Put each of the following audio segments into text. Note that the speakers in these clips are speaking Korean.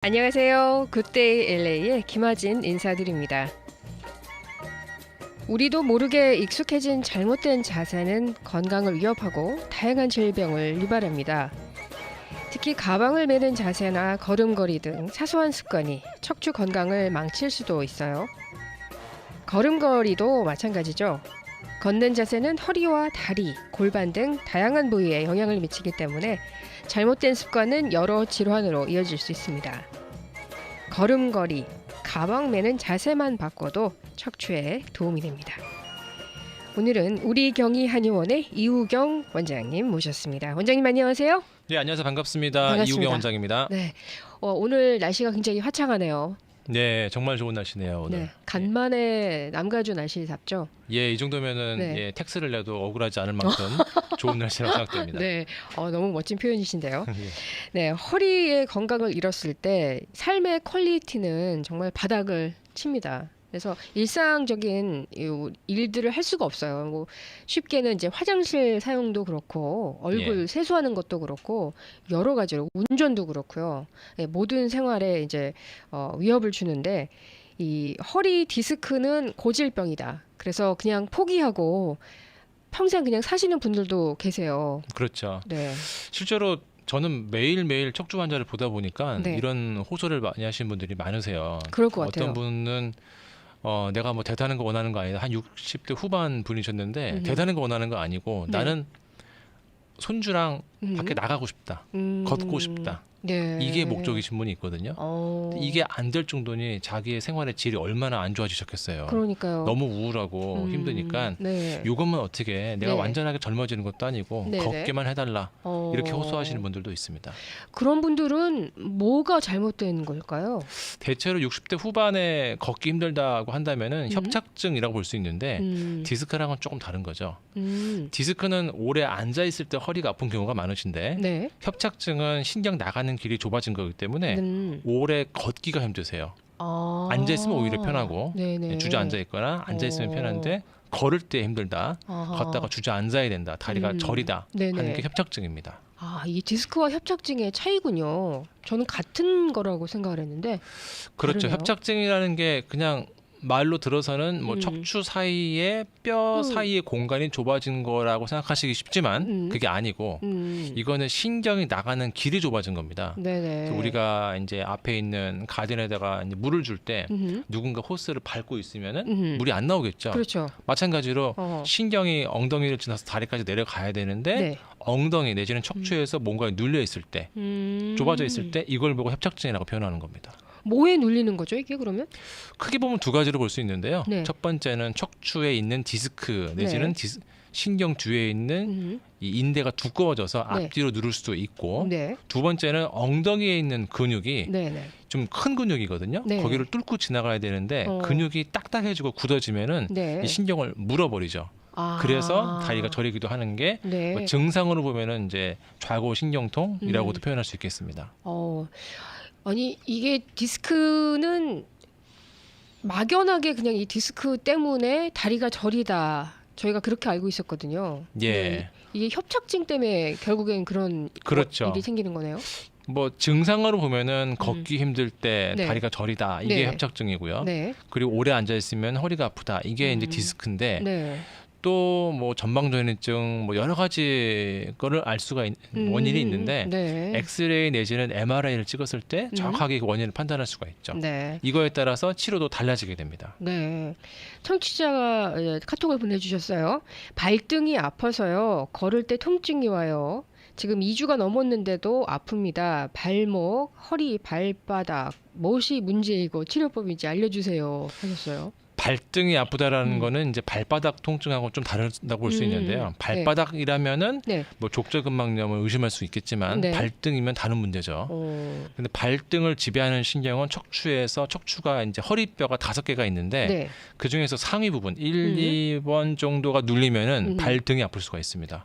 안녕하세요. 굿데이 LA의 김아진 인사드립니다. 우리도 모르게 익숙해진 잘못된 자세는 건강을 위협하고 다양한 질병을 유발합니다. 특히 가방을 메는 자세나 걸음걸이 등 사소한 습관이 척추 건강을 망칠 수도 있어요. 걸음걸이도 마찬가지죠. 걷는 자세는 허리와 다리, 골반 등 다양한 부위에 영향을 미치기 때문에 잘못된 습관은 여러 질환으로 이어질 수 있습니다. 걸음걸이, 가방 메는 자세만 바꿔도 척추에 도움이 됩니다. 오늘은 우리 경희 한의원의 이우경 원장님 모셨습니다. 원장님 안녕하세요. 네, 안녕하세요. 반갑습니다. 이우경 원장입니다. 네, 오늘 날씨가 굉장히 화창하네요. 네, 정말 좋은 날씨네요. 오늘. 네, 간만에 남가주 날씨답죠. 예, 이 정도면은 네. 예, 텍스를 내도 억울하지 않을 만큼 좋은 날씨라고 생각됩니다. 네, 너무 멋진 표현이신데요. 예. 네, 허리의 건강을 잃었을 때 삶의 퀄리티는 정말 바닥을 칩니다. 그래서 일상적인 일들을 할 수가 없어요. 뭐 쉽게는 이제 화장실 사용도 그렇고 얼굴 예. 세수하는 것도 그렇고 여러 가지로 운전도 그렇고요. 네, 모든 생활에 이제 위협을 주는데 이 허리 디스크는 고질병이다. 그래서 그냥 포기하고 평생 그냥 사시는 분들도 계세요. 그렇죠. 네. 실제로 저는 매일매일 척추 환자를 보다 보니까 네. 이런 호소를 많이 하시는 분들이 많으세요. 그럴 것 같아요. 어떤 분은 내가 뭐 대단한 거 원하는 거 아니다. 한 60대 후반 분이셨는데 대단한 거 원하는 거 아니고 네. 나는 손주랑 밖에 나가고 싶다. 걷고 싶다. 네. 이게 목적이신 분이 있거든요. 이게 안 될 정도니 자기의 생활의 질이 얼마나 안 좋아지셨겠어요. 그러니까요. 너무 우울하고 힘드니까 네. 이것만 어떻게 내가 네. 완전하게 젊어지는 것도 아니고 네네. 걷게만 해달라 이렇게 호소하시는 분들도 있습니다. 그런 분들은 뭐가 잘못된 걸까요? 대체로 60대 후반에 걷기 힘들다고 한다면은 협착증이라고 볼 수 있는데 디스크랑은 조금 다른 거죠. 디스크는 오래 앉아 있을 때 허리가 아픈 경우가 많으신데 네. 협착증은 신경 나가는 길이 좁아진 거기 때문에 오래 걷기가 힘드세요. 앉아 있으면 오히려 편하고 네네. 주저앉아 있거나 앉아 있으면 편한데 걸을 때 힘들다. 아하. 걷다가 주저앉아야 된다. 다리가 저리다 네네. 하는 게 협착증입니다. 이 디스크와 협착증의 차이군요. 저는 같은 거라고 생각을 했는데. 그렇죠. 다르네요. 협착증이라는 게 그냥 말로 들어서는 뭐 척추 사이에 뼈 사이의 공간이 좁아진 거라고 생각하시기 쉽지만 그게 아니고 이거는 신경이 나가는 길이 좁아진 겁니다. 네네. 그래서 우리가 이제 앞에 있는 가든에다가 이제 물을 줄 때 누군가 호스를 밟고 있으면은 물이 안 나오겠죠. 그렇죠. 마찬가지로 신경이 엉덩이를 지나서 다리까지 내려가야 되는데 네. 엉덩이 내지는 척추에서 뭔가 눌려 있을 때 좁아져 있을 때 이걸 보고 협착증이라고 표현하는 겁니다. 뭐에 눌리는 거죠, 이게 그러면? 크게 보면 두 가지로 볼 수 있는데요. 네. 첫 번째는 척추에 있는 디스크 내지는 신경 뒤에 있는 이 인대가 두꺼워져서 네. 앞뒤로 누를 수도 있고 네. 두 번째는 엉덩이에 있는 근육이 네네. 좀 큰 근육이거든요. 네. 거기를 뚫고 지나가야 되는데 근육이 딱딱해지고 굳어지면은 네. 이 신경을 물어버리죠. 그래서 다리가 저리기도 하는 게 네. 뭐 증상으로 보면은 이제 좌고 신경통이라고도 표현할 수 있겠습니다. 아니 이게 디스크는 막연하게 그냥 이 디스크 때문에 다리가 저리다. 저희가 그렇게 알고 있었거든요. 예. 이게 협착증 때문에 결국엔 그런 그렇죠. 일이 생기는 거네요. 뭐 증상으로 보면은 걷기 힘들 때 네. 다리가 저리다 이게 네. 협착증이고요. 네. 그리고 오래 앉아 있으면 허리가 아프다 이게 이제 디스크인데 네. 또 뭐 전방전이증 뭐 여러 가지 거를 알 수가 원인이 있는데 네. 엑스레이 내지는 MRI를 찍었을 때 정확하게 그 원인을 판단할 수가 있죠. 네. 이거에 따라서 치료도 달라지게 됩니다. 네. 청취자가 카톡을 보내주셨어요. 발등이 아파서요. 걸을 때 통증이 와요. 지금 2주가 넘었는데도 아픕니다. 발목, 허리, 발바닥, 무엇이 문제이고 치료법인지 알려주세요. 하셨어요. 발등이 아프다라는 거는 이제 발바닥 통증하고 좀 다르다고 볼 수 있는데요. 발바닥이라면은 네. 뭐 족저근막염을 의심할 수 있겠지만 네. 발등이면 다른 문제죠. 근데 발등을 지배하는 신경은 척추에서 척추가 이제 허리뼈가 5개가 있는데 네. 그 중에서 상위 부분 1, 2번 정도가 눌리면은 발등이 아플 수가 있습니다.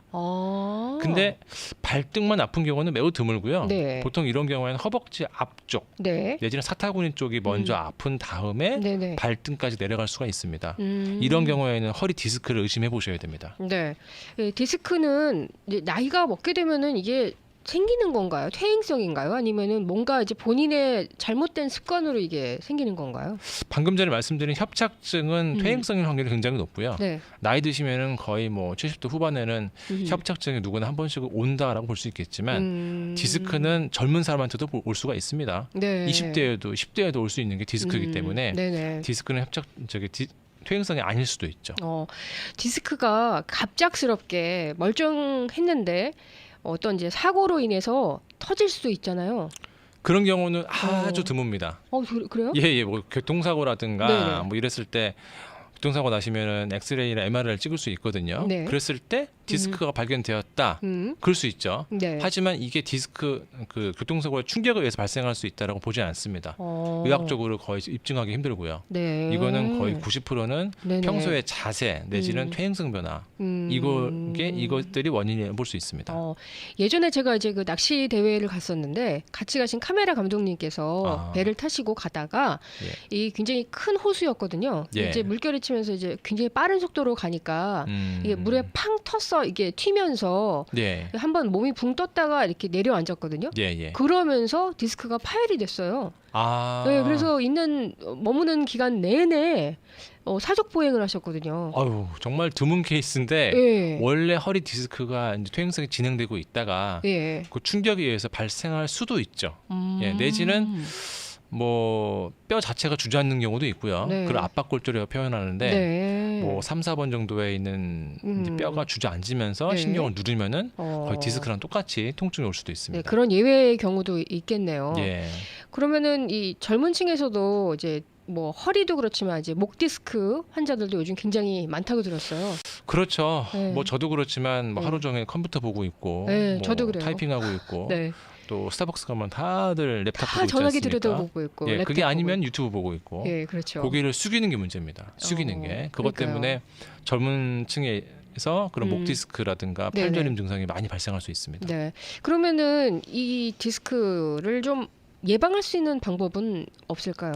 근데 발등만 아픈 경우는 매우 드물고요. 네. 보통 이런 경우에는 허벅지 앞쪽 네. 내지는 사타구니 쪽이 먼저 아픈 다음에 네네. 발등까지 내려갈 수가 있습니다. 이런 경우에는 허리 디스크를 의심해 보셔야 됩니다. 네. 디스크는 이제 나이가 먹게 되면은 이게 생기는 건가요? 퇴행성인가요? 아니면은 뭔가 이제 본인의 잘못된 습관으로 이게 생기는 건가요? 방금 전에 말씀드린 협착증은 퇴행성일 확률이 굉장히 높고요. 네. 나이 드시면은 거의 뭐 70대 후반에는 협착증이 누구나 한 번씩 온다라고 볼 수 있겠지만 디스크는 젊은 사람한테도 올 수가 있습니다. 네. 20대에도 10대에도 올 수 있는 게 디스크이기 때문에 네네. 디스크는 퇴행성이 아닐 수도 있죠. 디스크가 갑작스럽게 멀쩡했는데 어떤 이제 사고로 인해서 터질 수도 있잖아요. 그런 경우는 아주 드뭅니다. 그래요? 예, 뭐 교통사고라든가 네네. 뭐 이랬을 때 교통사고 나시면은 엑스레이나 MRI를 찍을 수 있거든요. 네. 그랬을 때 디스크가 발견되었다. 그럴 수 있죠. 네. 하지만 이게 디스크 그 교통사고의 충격에 의해서 발생할 수 있다라고 보지 않습니다. 의학적으로 거의 입증하기 힘들고요. 네. 이거는 거의 90%는 네네. 평소의 자세 내지는 퇴행성 변화 이것들이 원인이 볼 수 있습니다. 예전에 제가 이제 그 낚시 대회를 갔었는데 같이 가신 카메라 감독님께서 배를 타시고 가다가 이 굉장히 큰 호수였거든요. 예. 이제 물결이 치면서 이제 굉장히 빠른 속도로 가니까 이게 물에 팡 텄어 이게 튀면서 예. 한번 몸이 붕 떴다가 이렇게 내려앉았거든요. 예. 그러면서 디스크가 파열이 됐어요. 아. 네, 그래서 머무는 기간 내내 사족 보행을 하셨거든요. 아유, 정말 드문 케이스인데 예. 원래 허리 디스크가 이제 퇴행성이 진행되고 있다가 예. 그 충격에 의해서 발생할 수도 있죠. 예, 내지는 뭐 뼈 자체가 주저앉는 경우도 있고요. 네. 그걸 압박골절이라고 표현하는데 네. 뭐 3, 4번 정도에 있는 이제 뼈가 주저앉으면서 네. 신경을 누르면은 거의 디스크랑 똑같이 통증이 올 수도 있습니다. 네, 그런 예외의 경우도 있겠네요. 예. 그러면은 이 젊은 층에서도 이제 뭐 허리도 그렇지만 이제 목 디스크 환자들도 요즘 굉장히 많다고 들었어요. 그렇죠. 네. 뭐 저도 그렇지만 뭐 하루 종일 컴퓨터 보고 있고 네, 뭐 저도 그래요. 타이핑하고 있고 네. 또 스타벅스 가면 다들 랩탑 다 보고 있지 전화기 않습니까? 들여다보고 있고. 예, 랩탑 그게 보고 아니면 있고. 유튜브 보고 있고 예, 그렇죠. 고개를 숙이는 게 문제입니다. 숙이는 게 그것 그러니까요. 때문에 젊은 층에서 그런 목 디스크라든가 네네. 팔저림 증상이 많이 발생할 수 있습니다. 네. 그러면은 이 디스크를 좀 예방할 수 있는 방법은 없을까요?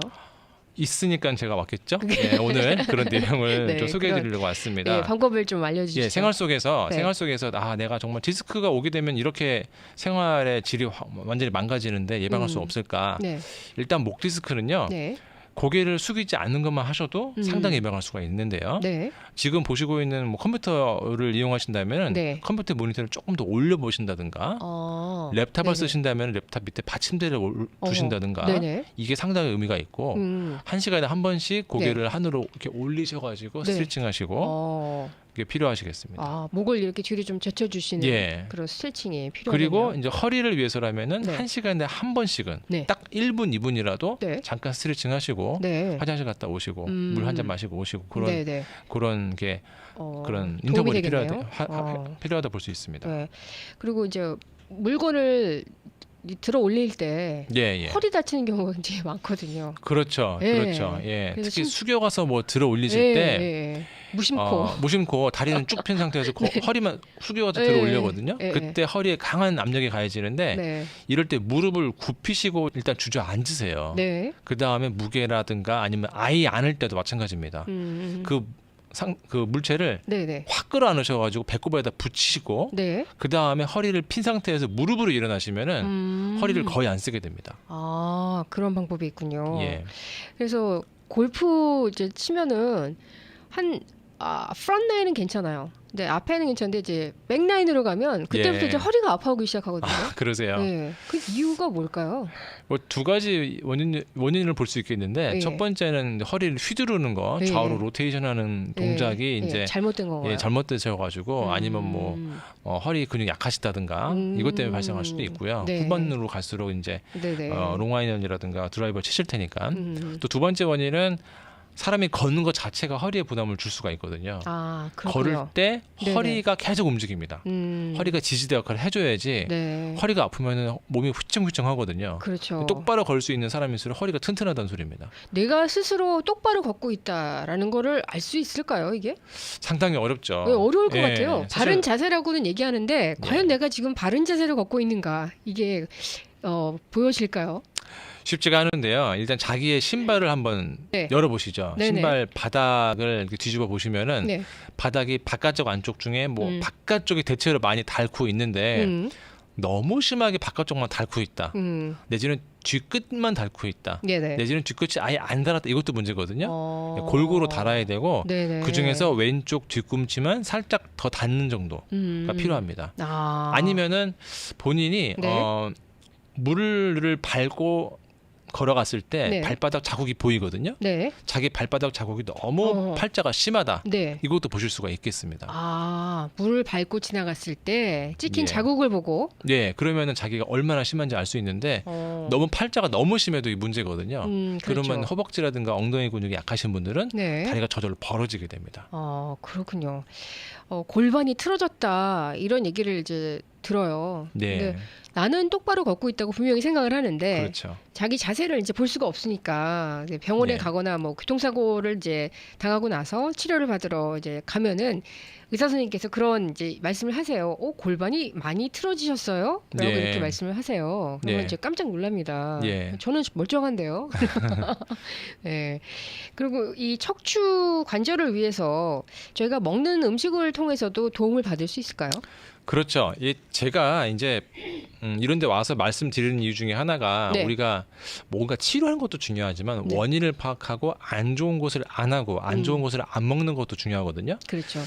있으니까 제가 왔겠죠. 네, 오늘 그런 내용을 네, 좀 소개해드리려고 왔습니다. 네, 방법을 좀 알려주시죠. 예, 생활 속에서 네. 내가 정말 디스크가 오게 되면 이렇게 생활의 질이 완전히 망가지는데 예방할 수 없을까? 네. 일단 목 디스크는요. 네. 고개를 숙이지 않는 것만 하셔도 상당히 예방할 수가 있는데요. 네. 지금 보시고 있는 뭐 컴퓨터를 이용하신다면 네. 컴퓨터 모니터를 조금 더 올려 보신다든가 랩탑을 네네. 쓰신다면 랩탑 밑에 받침대를 두신다든가 네네. 이게 상당히 의미가 있고 한 시간에 한 번씩 고개를 하늘로 이렇게 올리셔가지고 네. 스트레칭하시고 이게 필요하시겠습니다. 목을 이렇게 뒤로 좀 젖혀주시는 예. 그런 스트레칭이 필요하네요. 그리고 이제 허리를 위해서라면은 네. 한 시간에 한 번씩은 네. 딱 1분, 2분이라도 네. 잠깐 스트레칭 하시고 네. 화장실 갔다 오시고 물 한 잔 마시고 오시고 그런 게 그런 도움이 인터벌이 되겠네요. 필요하다 볼 수 있습니다. 네. 그리고 이제 물건을 들어 올릴 때 예. 허리 다치는 경우가 굉장히 많거든요. 그렇죠. 예. 그렇죠. 예. 그래서 특히 숙여가서 뭐 들어 올리실 때 무심코 다리는 쭉 핀 상태에서 허리만 숙여가서 들어 올려거든요. 그때 허리에 강한 압력이 가해지는데 이럴 때 무릎을 굽히시고 일단 주저앉으세요. 네. 그 다음에 무게라든가 아니면 아예 안을 때도 마찬가지입니다. 그 물체를 네네. 확 끌어안으셔가지고 배꼽에다 붙이시고 네. 그 다음에 허리를 핀 상태에서 무릎으로 일어나시면은 허리를 거의 안 쓰게 됩니다. 그런 방법이 있군요. 예. 그래서 골프 이제 치면은 프런트 라인은 괜찮아요. 근데 앞에는 괜찮은데 이제 백 라인으로 가면 그때부터 예. 이제 허리가 아파오기 시작하거든요. 그러세요. 네. 그 이유가 뭘까요? 뭐 두 가지 원인을 볼 수 있겠는데 예. 첫 번째는 허리를 휘두르는 거, 좌우로 로테이션하는 동작이 이제 잘못된 건가요? 잘못되셔가지고 아니면 뭐 허리 근육 약하시다든가 이것 때문에 발생할 수도 있고요. 네. 후반으로 갈수록 이제 롱아이언이라든가 드라이버 치실 테니까. 또 두 번째 원인은 사람이 걷는 것 자체가 허리에 부담을 줄 수가 있거든요. 걸을 때 허리가 계속 움직입니다. 허리가 지지대 역할을 해줘야지 허리가 아프면 몸이 휘청휘청하거든요. 그렇죠. 똑바로 걸 수 있는 사람일수록 허리가 튼튼하다는 소리입니다. 내가 스스로 똑바로 걷고 있다라는 거를 알 수 있을까요, 이게? 상당히 어렵죠. 어려울 것 같아요. 바른 자세라고는 얘기하는데 과연 내가 지금 바른 자세로 걷고 있는가 이게 보여질까요? 쉽지가 않은데요. 일단 자기의 신발을 한번 열어보시죠. 네네. 신발 바닥을 이렇게 뒤집어 보시면은 바닥이 바깥쪽 안쪽 중에 뭐 바깥쪽이 대체로 많이 닳고 있는데 너무 심하게 바깥쪽만 닳고 있다. 내지는 뒤끝만 닳고 있다. 네네. 내지는 뒤끝이 아예 안 닳았다. 이것도 문제거든요. 골고루 닳아야 되고 네네. 그중에서 왼쪽 뒤꿈치만 살짝 더 닿는 정도가 필요합니다. 아니면은 본인이 네. 물을 밟고 걸어갔을 때 네. 발바닥 자국이 보이거든요. 네. 자기 발바닥 자국이 너무 팔자가 심하다. 네. 이것도 보실 수가 있겠습니다. 물을 밟고 지나갔을 때 찍힌 예. 자국을 보고. 네, 그러면은 자기가 얼마나 심한지 알 수 있는데 너무 팔자가 너무 심해도 이 문제거든요. 그렇죠. 그러면 허벅지라든가 엉덩이 근육이 약하신 분들은 네. 다리가 저절로 벌어지게 됩니다. 그렇군요. 골반이 틀어졌다 이런 얘기를 이제 들어요. 네. 근데 나는 똑바로 걷고 있다고 분명히 생각을 하는데 그렇죠. 자기 자세를 이제 볼 수가 없으니까 이제 병원에 네. 가거나 뭐 교통사고를 이제 당하고 나서 치료를 받으러 이제 가면은 의사 선생님께서 그런 이제 말씀을 하세요. 골반이 많이 틀어지셨어요? 라고 네. 이렇게 말씀을 하세요. 그러면 네. 이제 깜짝 놀랍니다. 예. 저는 멀쩡한데요. 네. 그리고 이 척추 관절을 위해서 저희가 먹는 음식을 통해서도 도움을 받을 수 있을까요? 그렇죠. 제가 이제 이런 데 와서 말씀드리는 이유 중에 하나가 네. 우리가 뭔가 치료하는 것도 중요하지만 네. 원인을 파악하고 안 좋은 것을 안 하고 안 좋은 것을 안 먹는 것도 중요하거든요. 그렇죠.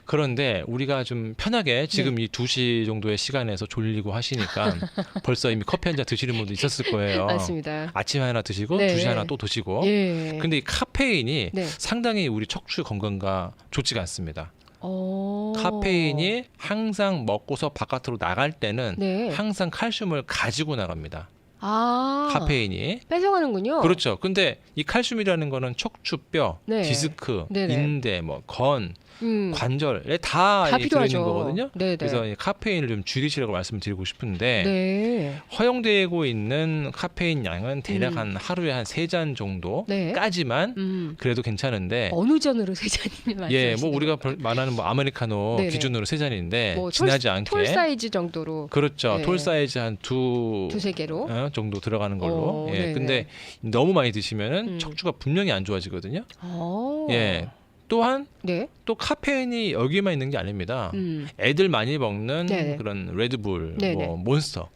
그런데 우리가 좀 편하게 지금 이 2시 정도의 시간에서 졸리고 하시니까 벌써 이미 커피 한 잔 드시는 분도 있었을 거예요. 맞습니다. 아침에 하나 드시고 네. 2시에 하나 또 드시고. 예. 근데 이 카페인이 네. 상당히 우리 척추 건강과 좋지가 않습니다. 카페인이 항상 먹고서 바깥으로 나갈 때는 네. 항상 칼슘을 가지고 나갑니다. 카페인이. 뺏어가는군요. 그렇죠. 근데 이 칼슘이라는 거는 척추뼈, 네. 디스크, 네네. 인대, 건, 관절에 다 들어있는 필요하죠. 거거든요. 네네. 그래서 이 카페인을 좀 줄이시라고 말씀드리고 싶은데 네. 허용되고 있는 카페인 양은 대략 한 하루에 한 3잔 정도까지만 그래도 괜찮은데 어느 잔으로 3잔이면 말씀하시는 예, 뭐 우리가 말하는 뭐 아메리카노 네네. 기준으로 3잔인데 뭐 지나지 않게 톨 사이즈 정도로 그렇죠. 네. 톨 사이즈 한 두세 개로 정도 들어가는 걸로. 예. 네네. 근데 너무 많이 드시면은 척추가 분명히 안 좋아지거든요. 예. 또한 네. 또 카페인이 여기만 있는 게 아닙니다. 애들 많이 먹는 네네. 그런 레드불, 네네. 뭐 몬스터,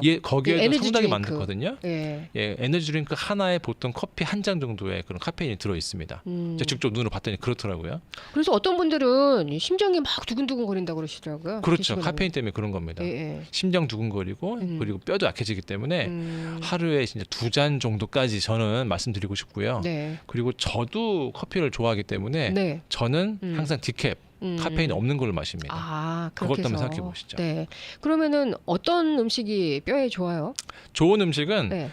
예, 거기에도 에너지 상당히 드링크. 많거든요. 예. 예, 에너지 드링크 하나에 보통 커피 한 잔 정도의 그런 카페인이 들어 있습니다. 제가 직접 눈으로 봤더니 그렇더라고요. 그래서 어떤 분들은 심장이 막 두근두근 거린다고 그러시더라고요. 그렇죠. 카페인 때문에 그런 겁니다. 예. 심장 두근거리고 그리고 뼈도 약해지기 때문에 하루에 진짜 2잔 정도까지 저는 말씀드리고 싶고요. 네. 그리고 저도 커피를 좋아하기 때문에 네. 저는 항상 디캡 카페인이 없는 걸로 마십니다. 그것도 한번 생각해 보시죠. 네. 그러면은 어떤 음식이 뼈에 좋아요? 좋은 음식은 네.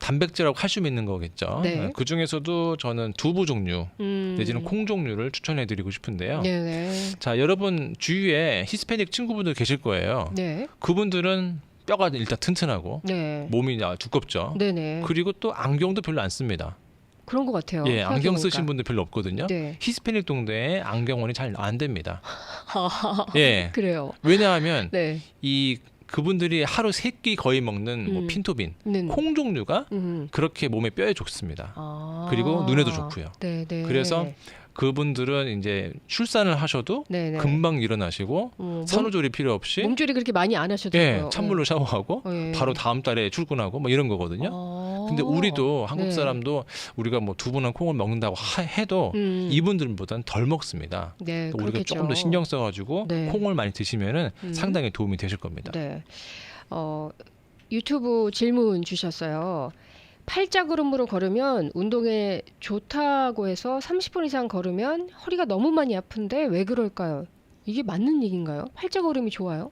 단백질하고 칼슘이 있는 거겠죠. 네. 그 중에서도 저는 두부 종류 내지는 콩 종류를 추천해 드리고 싶은데요. 네. 자, 여러분 주위에 히스패닉 친구분들 계실 거예요. 네. 그분들은 뼈가 일단 튼튼하고 네. 몸이 두껍죠. 네네. 그리고 또 안경도 별로 안 씁니다. 그런 것 같아요. 예, 안경 생각해보니까. 쓰신 분들 별로 없거든요. 네. 히스패닉 동네에 안경원이 잘 안 됩니다. 예. 그래요. 왜냐하면 네. 그분들이 하루 3끼 거의 먹는 뭐 핀토빈, 콩 종류가 그렇게 몸에 뼈에 좋습니다. 그리고 눈에도 좋고요. 네네. 그래서 그분들은 이제 출산을 하셔도 네네. 금방 일어나시고 산후조리 필요 없이 몸조리 그렇게 많이 안 하셔도 예, 돼요. 찬물로 샤워하고 예. 바로 다음 달에 출근하고 뭐 이런 거거든요. 근데 우리도 한국 사람도 우리가 뭐 두부나 콩을 먹는다고 해도 이분들보다는 덜 먹습니다. 네, 우리가 그렇겠죠. 조금 더 신경 써가지고 네. 콩을 많이 드시면은 상당히 도움이 되실 겁니다. 네. 유튜브 질문 주셨어요. 팔자걸음으로 걸으면 운동에 좋다고 해서 30분 이상 걸으면 허리가 너무 많이 아픈데 왜 그럴까요? 이게 맞는 얘기인가요? 팔자걸음이 좋아요?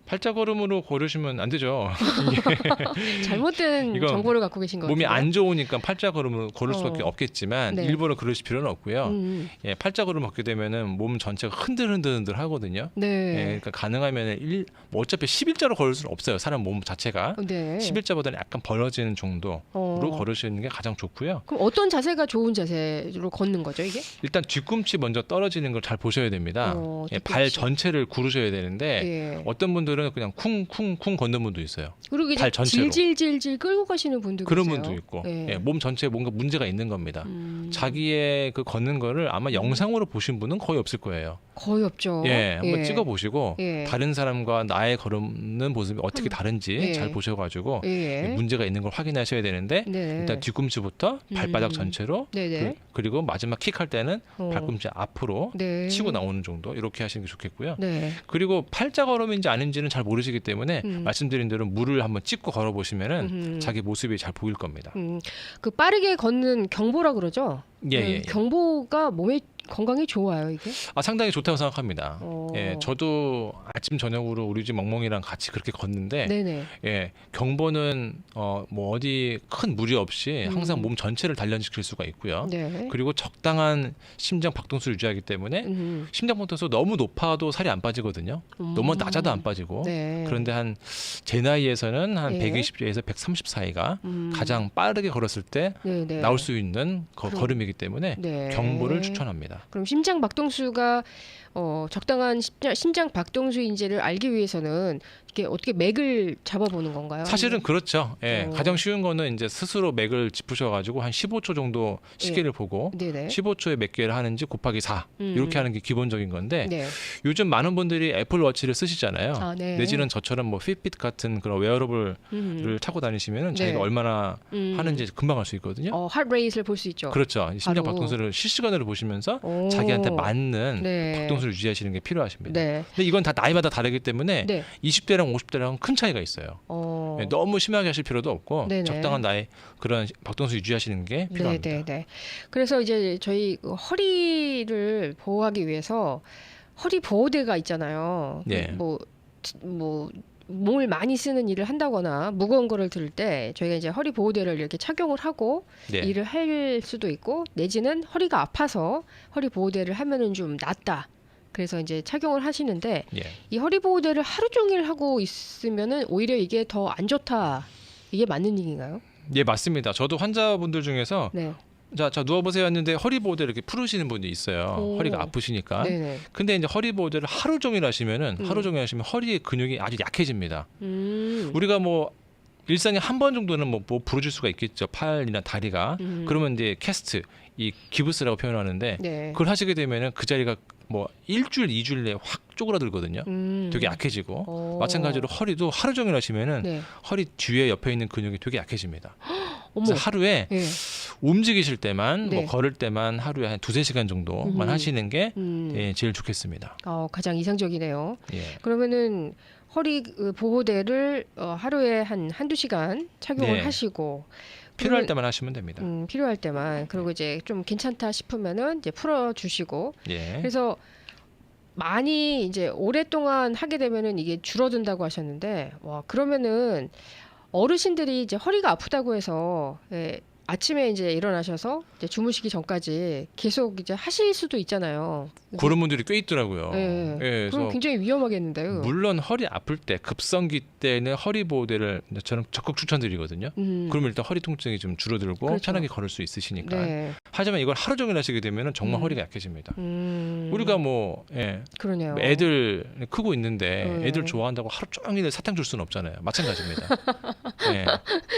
팔자걸음으로 걸으시면 안 되죠. 잘못된 이건 정보를 갖고 계신 것 같아요. 몸이 안 좋으니까 팔자걸음으로 걸을 수밖에 없겠지만 네. 일부러 그러실 필요는 없고요. 예, 팔자걸음 걷게 되면은 몸 전체가 흔들흔들 하거든요. 네. 예, 그러니까 가능하면 뭐 어차피 11자로 걸을 수는 없어요. 사람 몸 자체가 네. 11자보다는 약간 벌어지는 정도로 걸으시는 게 가장 좋고요. 그럼 어떤 자세가 좋은 자세로 걷는 거죠, 이게? 일단 뒤꿈치 먼저 떨어지는 걸 잘 보셔야 됩니다. 예, 발 뒤꿈치. 전체를 구르셔야 되는데 예. 어떤 분들은 분들은 그냥 쿵쿵쿵 걷는 분도 있어요. 그리고 이제 발 전체로. 질질질질 끌고 가시는 분도 그런 계세요. 분도 있고 네. 예, 몸 전체에 뭔가 문제가 있는 겁니다. 자기의 그 걷는 거를 아마 영상으로 보신 분은 거의 없을 거예요. 거의 없죠. 예, 한번 예. 찍어보시고 예. 다른 사람과 나의 걸음는 모습이 어떻게 다른지 예. 잘 보셔가지고 예. 문제가 있는 걸 확인하셔야 되는데 네. 일단 뒤꿈치부터 발바닥 전체로 네네. 그리고 마지막 킥할 때는 어. 발꿈치 앞으로 네. 치고 나오는 정도 이렇게 하시는 게 좋겠고요. 네. 그리고 팔자 걸음인지 아닌지는 잘 모르시기 때문에 말씀드린 대로 물을 한번 찍고 걸어보시면은 자기 모습이 잘 보일 겁니다. 그 빠르게 걷는 경보라 그러죠? 예. 경보가 몸에 건강에 좋아요, 이게? 상당히 좋다고 생각합니다. 어. 예, 저도 아침 저녁으로 우리 집 멍멍이랑 같이 그렇게 걷는데, 네네. 예, 경보는 뭐 어디 큰 무리 없이 항상 몸 전체를 단련시킬 수가 있고요. 네. 그리고 적당한 심장 박동수를 유지하기 때문에 심장 박동수 너무 높아도 살이 안 빠지거든요. 너무 낮아도 안 빠지고. 네. 그런데 제 나이에서는 한 네. 120에서 130 사이가 가장 빠르게 걸었을 때 네네. 나올 수 있는 걸음이기 때문에 네. 경보를 추천합니다. 그럼 심장 박동수가 적당한 심장 박동수인지를 알기 위해서는 이렇게 어떻게 맥을 잡아보는 건가요? 사실은 그렇죠. 예, 어. 가장 쉬운 거는 이제 스스로 맥을 짚으셔가지고 한 15초 정도 시계를 보고 네네. 15초에 몇 개를 하는지 곱하기 4 이렇게 하는 게 기본적인 건데 네. 요즘 많은 분들이 애플워치를 쓰시잖아요. 아, 네. 내지는 저처럼 뭐 핏빗 같은 그런 웨어러블을 차고 다니시면은 네. 자기가 얼마나 하는지 금방 알 수 있거든요. 하트레이트를 볼 수 있죠. 그렇죠. 심장 바로. 박동수를 실시간으로 보시면서 오. 자기한테 맞는 네. 박동수를 유지하시는 게 필요하십니다. 네. 근데 이건 다 나이마다 다르기 때문에 네. 20대랑 50대랑 큰 차이가 있어요. 네, 너무 심하게 하실 필요도 없고 네네. 적당한 나이 그런 박동수 유지하시는 게 필요합니다. 네. 그래서 이제 저희 그 허리를 보호하기 위해서 허리 보호대가 있잖아요. 네. 뭐 몸을 많이 쓰는 일을 한다거나 무거운 거를 들 때 저희가 이제 허리 보호대를 이렇게 착용을 하고 네. 일을 할 수도 있고 내지는 허리가 아파서 허리 보호대를 하면은 좀 낫다. 그래서 이제 착용을 하시는데 예. 이 허리 보호대를 하루 종일 하고 있으면은 오히려 이게 더 안 좋다. 이게 맞는 얘기인가요? 예, 맞습니다. 저도 환자분들 중에서 네. 자 누워보세요 했는데 허리 보호대를 이렇게 풀으시는 분이 있어요. 오. 허리가 아프시니까. 네네. 근데 이제 허리 보호대를 하루 종일 하시면 허리의 근육이 아주 약해집니다. 우리가 뭐 일상에 한 번 정도는 뭐 부러질 수가 있겠죠. 팔이나 다리가. 그러면 이제 캐스트, 이 기부스라고 표현하는데 네. 그걸 하시게 되면은 그 자리가 뭐 일주일, 2주일 내에 확 쪼그라들거든요. 되게 약해지고 오. 마찬가지로 허리도 하루 종일 하시면은 네. 허리 뒤에 옆에 있는 근육이 되게 약해집니다. 어머. 그래서 하루에 예. 움직이실 때만 네. 뭐 걸을 때만 하루에 한 2-3시간 정도만 하시는 게 예, 제일 좋겠습니다. 가장 이상적이네요. 예. 그러면은 허리 보호대를 하루에 한두 시간 착용을 네. 하시고 필요할 그러면- 때만 하시면 됩니다. 필요할 때만 그리고 이제 좀 괜찮다 싶으면은 이제 풀어 주시고 예. 그래서 많이 이제 오랫동안 하게 되면은 이게 줄어든다고 하셨는데 와 그러면은 어르신들이 이제 허리가 아프다고 해서 아침에 이제 일어나셔서 이제 주무시기 전까지 계속 이제 하실 수도 있잖아요. 그런 분들이 꽤 있더라고요. 예. 예, 그럼 그래서 굉장히 위험하겠는데요. 물론 허리 아플 때 급성기 때는 허리 보호대를 저는 적극 추천드리거든요. 그러면 일단 허리 통증이 좀 줄어들고 그렇죠. 편하게 걸을 수 있으시니까. 네. 하지만 이걸 하루 종일 하시게 되면 정말 허리가 약해집니다. 우리가 뭐 그러네요. 애들 크고 있는데 애들 음. 좋아한다고 하루 종일 사탕 줄 수는 없잖아요. 마찬가지입니다. 예.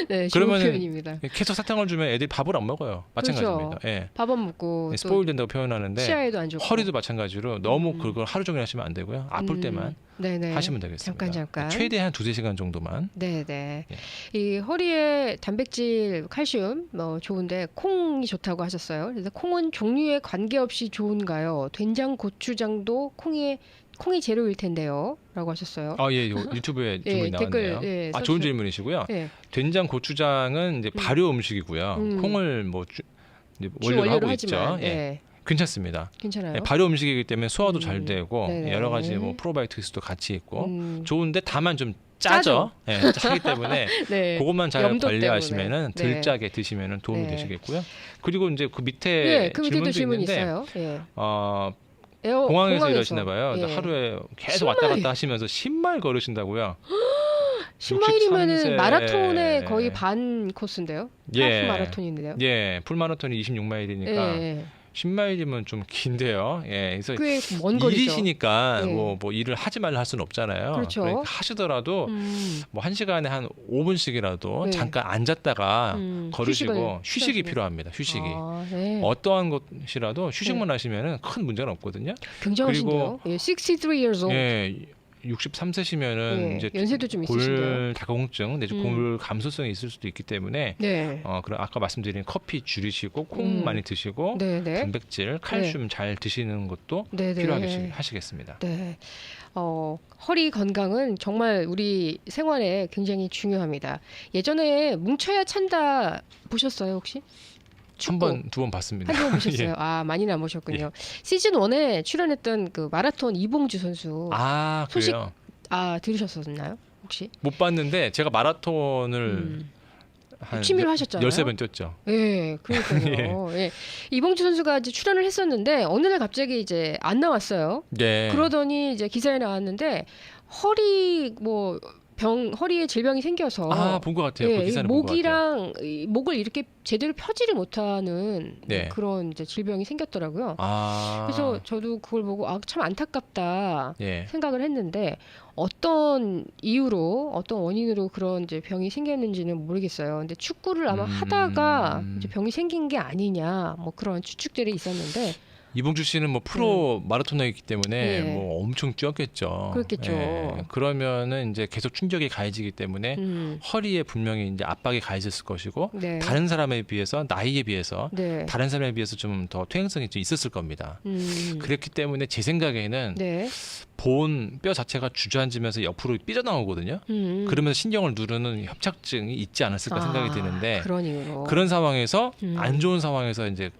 네, 좋은 그러면은 표현입니다. 계속 사탕을 주면 애들이 밥을 안 먹어요. 마찬가지입니다. 예. 밥 안 먹고 또 스포일 된다고 표현하는데 치아에도 안 좋고 허리도 마찬가지로 너무 그걸 하루 종일 하시면 안 되고요. 아플 때만 네네. 하시면 되겠습니다. 잠깐. 최대한 2-3시간 정도만. 네네. 예. 이 허리에 단백질, 칼슘 좋은데 콩이 좋다고 하셨어요. 그래서 콩은 종류에 관계없이 좋은가요? 된장, 고추장도 콩이 재료일 텐데요.라고 하셨어요. 예, 유튜브에 질문이 댓글, 나왔네요. 예, 좋은 질문이시고요. 예. 된장, 고추장은 이제 발효 음식이고요. 콩을 뭐 이제 원료로 하고 있죠. 예. 예. 괜찮습니다. 괜찮아요. 예, 발효 음식이기 때문에 소화도 잘 되고 네네. 여러 가지 뭐 프로바이오틱스도 같이 있고 음. 좋은데 다만 좀 짜죠. 예, 짜기 때문에 네. 그것만 잘 염도 관리하시면은 때문에. 덜 짜게 드시면은 도움이 네. 되시겠고요. 그리고 이제 그 밑에 예, 그 밑에도 질문도 질문이 있는데 있어요. 예. 공항에서 일하시나 봐요. 그래서 예. 하루에 계속 왔다 갔다 하시면서 10마일 걸으신다고요. 10마일이면은 63세. 마라톤의 거의 반 코스인데요. 예. 하프 마라톤인데요. 예, 풀 마라톤이 26마일이니까 예. 10마일이면 좀 긴데요. 예, 그래서 꽤 먼 거리죠. 일이시니까 예. 뭐 일을 하지 말라 할 수는 없잖아요. 그렇죠. 그러니까 하시더라도 뭐 1시간에 한 5분씩이라도 네. 잠깐 앉았다가 걸으시고 휴식이 필요하시네. 필요합니다. 휴식이. 아, 네. 어떠한 것이라도 휴식만 하시면은 큰 문제는 없거든요. 굉장하신데요. 예, 63 years old. 예, 63세시면은 예, 이제 연세도 좀 있으신데요. 골 다공증 내지 골 감소성이 있을 수도 있기 때문에 네. 그럼 아까 말씀드린 커피 줄이시고 콩 많이 드시고 네네. 단백질, 칼슘 잘 드시는 것도 네네. 필요하게 하시겠습니다. 네. 허리 건강은 정말 우리 생활에 굉장히 중요합니다. 예전에 뭉쳐야 찬다 보셨어요 혹시? 한 번, 두 번 봤습니다. 한 번 보셨어요? 예. 아, 많이는 안 보셨군요. 시즌 1에 출연했던 그 마라톤 이봉주 선수. 아, 소식 그래요? 들으셨었나요? 혹시? 못 봤는데 제가 마라톤을 한 취미로 하셨잖아요. 13번 뛰었죠. 예, 그러니까요. 예. 이봉주 선수가 이제 출연을 했었는데 어느 날 갑자기 이제 안 나왔어요. 네. 그러더니 이제 기사에 나왔는데 허리에 질병이 생겨서 본 것 같아요. 그 예, 기사는 본 것 같아요. 목이랑 이 목을 이렇게 제대로 펴지를 못하는 네. 그런 이제 질병이 생겼더라고요. 아. 그래서 저도 그걸 보고 참 안타깝다 예. 생각을 했는데 어떤 이유로 어떤 원인으로 그런 이제 병이 생겼는지는 모르겠어요. 근데 축구를 아마 하다가 이제 병이 생긴 게 아니냐 뭐 그런 추측들이 있었는데 이봉주 씨는 뭐 프로 마라토너이기 때문에 예. 뭐 엄청 뛰었겠죠. 그렇겠죠. 예. 그러면은 이제 계속 충격이 가해지기 때문에 허리에 분명히 이제 압박이 가해졌을 것이고 네. 다른 사람에 비해서 나이에 비해서 네. 다른 사람에 비해서 좀 더 퇴행성이 좀 있었을 겁니다. 그렇기 때문에 제 생각에는 네. 본 뼈 자체가 주저앉으면서 옆으로 삐져나오거든요. 그러면서 신경을 누르는 협착증이 있지 않았을까 생각이 드는데 그런 이유로 그런 상황에서 안 좋은 상황에서 이제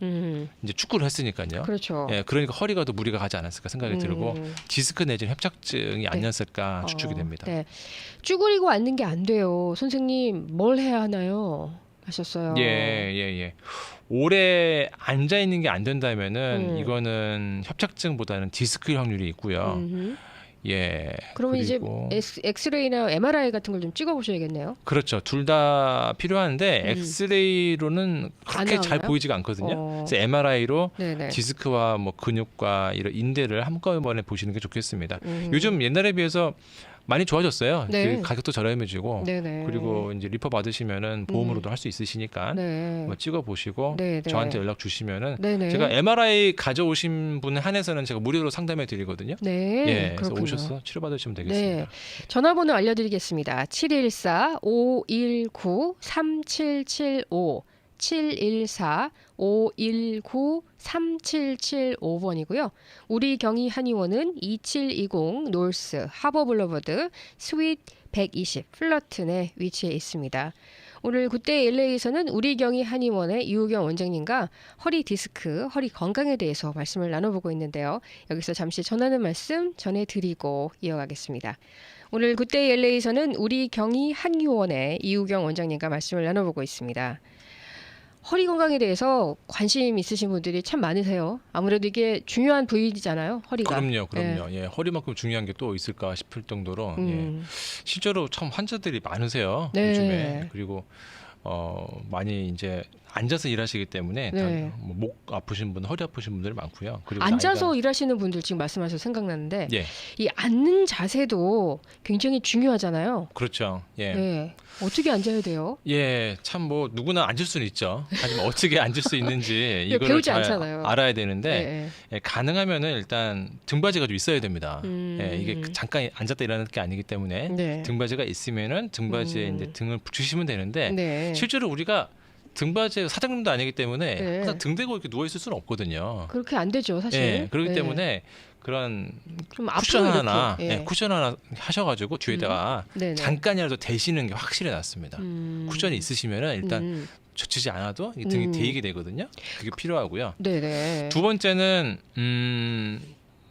축구를 했으니까요. 그렇죠. 예, 그러니까 허리가 더 무리가 가지 않았을까 생각이 들고 디스크 내지는 협착증이 아니었을까 추측이 됩니다. 네. 쭈그리고 앉는 게 안 돼요. 선생님 뭘 해야 하나요? 하셨어요. 예. 오래 앉아 있는 게 안 된다면은 이거는 협착증보다는 디스크일 확률이 있고요. 예. 그러면 그리고 이제 엑스레이나 MRI 같은 걸 좀 찍어 보셔야겠네요. 그렇죠. 둘 다 필요한데 엑스레이로는 그렇게 안 잘 나오나요? 보이지가 않거든요. 그래서 MRI로 네네. 디스크와 뭐 근육과 이런 인대를 한꺼번에 보시는 게 좋겠습니다. 요즘 옛날에 비해서 많이 좋아졌어요. 네. 그 가격도 저렴해지고 네네. 그리고 이제 리퍼 받으시면은 보험으로도 할 수 있으시니까 네. 뭐 찍어 보시고 네네. 저한테 연락 주시면은 네네. 제가 MRI 가져오신 분에 한해서는 제가 무료로 상담해 드리거든요. 네. 예, 그래서 그렇군요. 오셔서 치료 받으시면 네. 되겠습니다. 전화번호 알려드리겠습니다. 714-519-3775 714-519-3775번이고요. 우리 경희 한의원은 2720 노스 하버 블러버드 스윗 120 플러튼에 위치해 있습니다. 오늘 굿데이 LA에서는 우리 경희 한의원의 이우경 원장님과 허리 디스크, 허리 건강에 대해서 말씀을 나눠보고 있는데요. 여기서 잠시 전하는 말씀 전해드리고 이어가겠습니다. 오늘 굿데이 LA에서는 우리 경희 한의원의 이우경 원장님과 말씀을 나눠보고 있습니다. 허리 건강에 대해서 관심 있으신 분들이 참 많으세요. 아무래도 이게 중요한 부위잖아요, 허리가. 그럼요. 예, 허리만큼 중요한 게 또 있을까 싶을 정도로 예. 실제로 참 환자들이 많으세요. 네. 요즘에. 그리고 많이 이제 앉아서 일하시기 때문에 네. 목 아프신 분, 허리 아프신 분들이 많고요. 그리고 앉아서 일하시는 분들 지금 말씀하셔서 생각나는데 예. 이 앉는 자세도 굉장히 중요하잖아요. 그렇죠. 예. 네. 어떻게 앉아야 돼요? 예, 참 뭐 누구나 앉을 수는 있죠. 하지만 어떻게 앉을 수 있는지 이거를 배우지 잘 않잖아요. 알아야 되는데 네. 예, 가능하면은 일단 등받이가 좀 있어야 됩니다. 예, 이게 잠깐 앉았다 일어나는 게 아니기 때문에 네. 등받이가 있으면은 등받이에 이제 등을 붙이시면 되는데 네. 실제로 우리가 등받이 사장님도 아니기 때문에 네. 항상 등 대고 이렇게 누워 있을 수는 없거든요. 그렇게 안 되죠, 사실. 예, 그렇기 네. 때문에 그런 좀 쿠션 앞으로 하나, 이렇게, 예, 쿠션 하나 하셔가지고 뒤에다가 네네. 잠깐이라도 대시는 게 확실히 낫습니다. 쿠션이 있으시면은 일단 젖히지 않아도 이 등이 데이게 되거든요. 그게 필요하고요. 네네. 두 번째는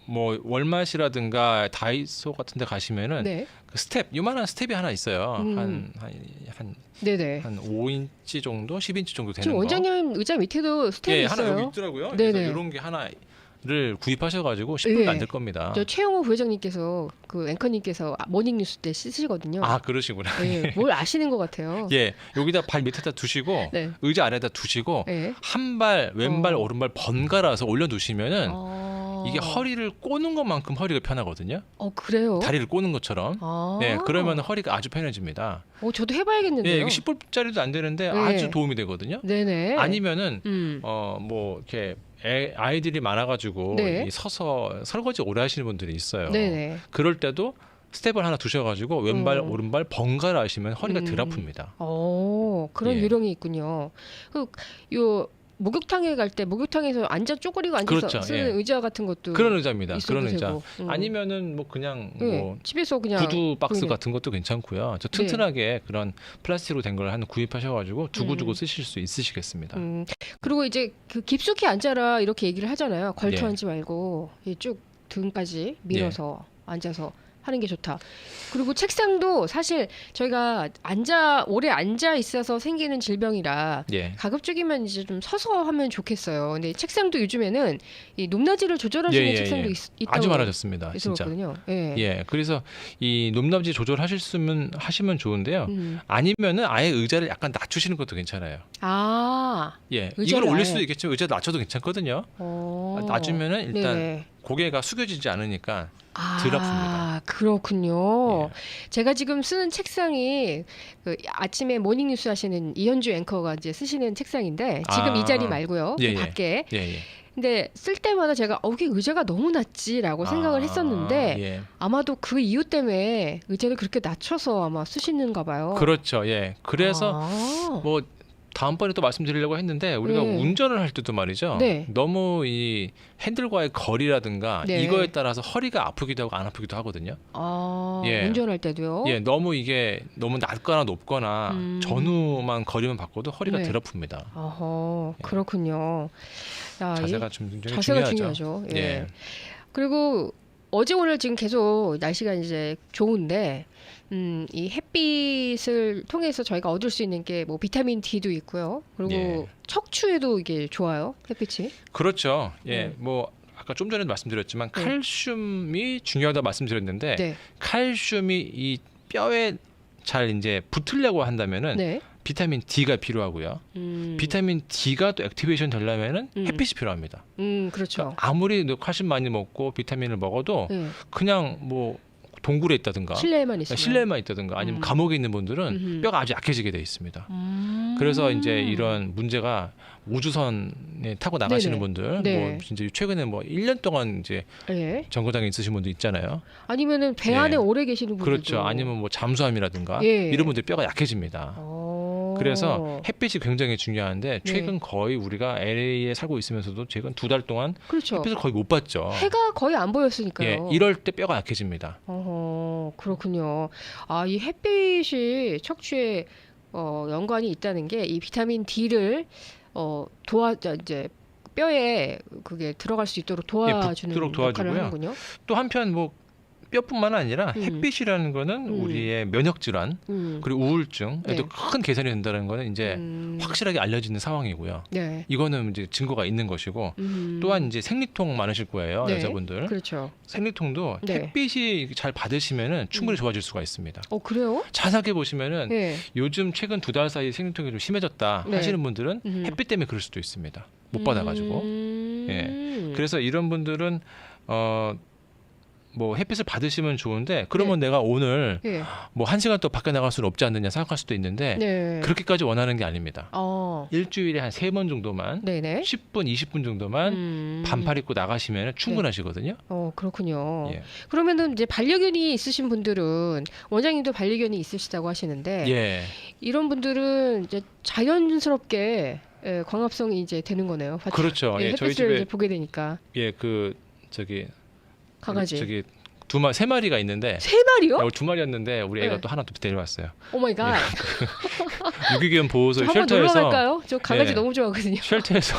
뭐 월마트라든가 다이소 같은 데 가시면은 네. 그 스텝, 요만한 스텝이 하나 있어요. 네네. 한 5인치 정도, 10인치 정도 되는 지금 거. 원장님 의자 밑에도 스텝이 예, 있어요. 하나 여기 있더라고요. 네네. 그래서 이런 게 하나 구입하셔가지고 10분도 예. 안 될 겁니다. 저 최영호 부회장님께서 그 앵커님께서 모닝뉴스 때 쓰시거든요. 아 그러시구나. 예, 뭘 아시는 것 같아요. 예, 여기다 발 밑에다 두시고 네. 의자 아래다 두시고 예. 한 발 왼발 오른발 번갈아서 올려두시면은 이게 허리를 꼬는 것만큼 허리가 편하거든요. 그래요? 다리를 꼬는 것처럼. 아. 네, 그러면 허리가 아주 편해집니다. 저도 해봐야겠는데요. 예, 이게 10분짜리도 안 되는데 네. 아주 도움이 되거든요. 네네. 아니면은 뭐 이렇게 아이들이 많아가지고 네. 이 서서 설거지 오래 하시는 분들이 있어요. 네네. 그럴 때도 스텝을 하나 두셔가지고 왼발 오른발 번갈아 하시면 허리가 덜 아픕니다. 그런 예. 요령이 있군요. 요 목욕탕에 갈 때 목욕탕에서 앉아 쪼그리고 앉아서 그렇죠. 쓰는 예. 의자 같은 것도 그런 의자입니다. 있어도 그런 의자. 되고. 아니면은 뭐 그냥 예. 뭐 집에서 그냥 구두 박스 그냥. 같은 것도 괜찮고요. 저 튼튼하게 그런 플라스틱으로 된 걸 한 구입하셔가지고 두고두고 쓰실 수 있으시겠습니다. 그리고 이제 그 깊숙이 앉아라 이렇게 얘기를 하잖아요. 걸터 예. 앉지 말고 쭉 등까지 밀어서 앉아서 하는 게 좋다. 그리고 책상도 사실 저희가 오래 앉아 있어서 생기는 질병이라 예. 가급적이면 이제 좀 서서 하면 좋겠어요. 근데 책상도 요즘에는 이 높낮이를 조절할 수 있는 책상도 있다고 아주 많아졌습니다. 진짜. 있었거든요. 예. 예. 그래서 이 높낮이 하시면 좋은데요. 아니면은 아예 의자를 약간 낮추시는 것도 괜찮아요. 예. 이걸 올릴 수도 있겠지만 의자 낮춰도 괜찮거든요. 낮으면은 일단 네네. 고개가 숙여지지 않으니까 덜 아픕니다. 그렇군요. 예. 제가 지금 쓰는 책상이 그 아침에 모닝뉴스 하시는 이현주 앵커가 이제 쓰시는 책상인데 지금 이 자리 말고요. 예, 그 밖에. 예. 근데 쓸 때마다 제가 이게 의자가 너무 낮지라고 생각을 했었는데 예. 아마도 그 이유 때문에 의자를 그렇게 낮춰서 아마 쓰시는가 봐요. 그렇죠. 예. 그래서 뭐 다음번에 또 말씀드리려고 했는데 우리가 운전을 할 때도 말이죠. 네. 너무 이 핸들과의 거리라든가 네. 이거에 따라서 허리가 아프기도 하고 안 아프기도 하거든요. 예. 운전할 때도요? 예, 이게 너무 낮거나 높거나 전후만 거리만 바꿔도 허리가 네. 덜 아픕니다. 그렇군요. 자세가 좀 굉장히 자세가 중요하죠. 중요하죠. 예. 그리고 어제 오늘 지금 계속 날씨가 이제 좋은데 이 햇빛을 통해서 저희가 얻을 수 있는 게 뭐 비타민 D도 있고요. 그리고 예. 척추에도 이게 좋아요. 햇빛이. 그렇죠. 예. 뭐 아까 좀 전에도 말씀드렸지만 칼슘이 중요하다고 말씀드렸는데 네. 칼슘이 이 뼈에 잘 이제 붙으려고 한다면은 네. 비타민 D가 필요하고요. 비타민 D가 또 액티베이션 되려면은 햇빛이 필요합니다. 그렇죠. 그러니까 아무리 칼슘 많이 먹고 비타민을 먹어도 그냥 뭐 동굴에 있다든가 실내에만 있다든가 아니면 감옥에 있는 분들은 뼈가 아주 약해지게 돼 있습니다. 그래서 이제 이런 문제가 우주선에 타고 나가시는 네네. 분들, 네. 뭐 진짜 최근에 뭐 1년 동안 이제 정거장에 있으신 분들 있잖아요. 아니면은 배 안에 오래 계시는 분들도 그렇죠. 아니면 뭐 잠수함이라든가 이런 분들 뼈가 약해집니다. 그래서 햇빛이 굉장히 중요한데 최근 거의 우리가 LA에 살고 있으면서도 최근 2달 동안 그렇죠. 햇빛을 거의 못 봤죠. 해가 거의 안 보였으니까요. 예, 이럴 때 뼈가 약해집니다. 그렇군요. 이 햇빛이 척추에 연관이 있다는 게 이 비타민 D를 이제 뼈에 그게 들어갈 수 있도록 도와주는 역할을 하는군요. 또 한편 뭐 뼈뿐만 아니라 햇빛이라는 거는 우리의 면역 질환 그리고 우울증에도 큰 개선이 된다는 거는 이제 확실하게 알려지는 상황이고요. 네. 이거는 이제 증거가 있는 것이고 또한 이제 생리통 많으실 거예요, 여자분들. 그렇죠. 생리통도 햇빛이 잘 받으시면은 충분히 좋아질 수가 있습니다. 그래요? 자세하게 보시면은 요즘 최근 2달 사이 생리통이 좀 심해졌다 하시는 분들은 햇빛 때문에 그럴 수도 있습니다. 못 받아가지고. 예. 그래서 이런 분들은 뭐 햇빛을 받으시면 좋은데 그러면 내가 오늘 뭐 1시간 또 밖에 나갈 수는 없지 않느냐 생각할 수도 있는데 그렇게까지 원하는 게 아닙니다. 일주일에 한 3번 정도만 10분, 20분 정도만 반팔 입고 나가시면 충분하시거든요. 그렇군요. 예. 그러면은 이제 반려견이 있으신 분들은 원장님도 반려견이 있으시다고 하시는데 이런 분들은 이제 자연스럽게 광합성이 이제 되는 거네요. 그렇죠. 햇빛을 저희 집에 이제 보게 되니까. 강아지. 3마리가 있는데 3마리요? 2마리였는데 우리 애가 또 하나 또 데려왔어요. 오 마이 갓. 유기견 보호소 한번 놀러 쉘터에서 갈까요? 저 강아지 너무 좋아하거든요. 쉘터에서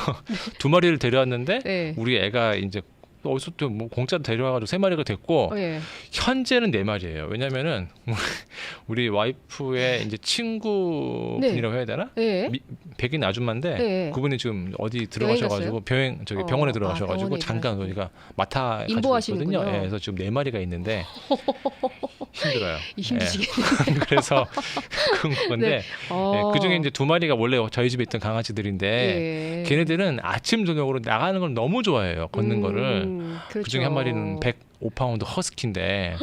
2마리를 데려왔는데 우리 애가 이제 또 어디서 또 뭐 공짜로 데려와가지고 3마리가 됐고 예. 현재는 4마리예요. 왜냐면은 우리 와이프의 이제 친구분이라고 해야 되나? 예. 백인 아줌마인데 예. 그분이 지금 어디 여행 들어가셔가지고 병원에 들어가셔가지고 병원에 잠깐 우리가 맡아 가지고 인보하시는군요. 있거든요. 예, 그래서 지금 4마리가 있는데 힘들어요. 힘드시겠네요. 예. 그래서 그런 건데 네. 예, 그중에 이제 2마리가 원래 저희 집에 있던 강아지들인데 예. 걔네들은 아침 저녁으로 나가는 걸 너무 좋아해요. 걷는 거를. 그렇죠. 그중에 한 마리는 105파운드 허스키인데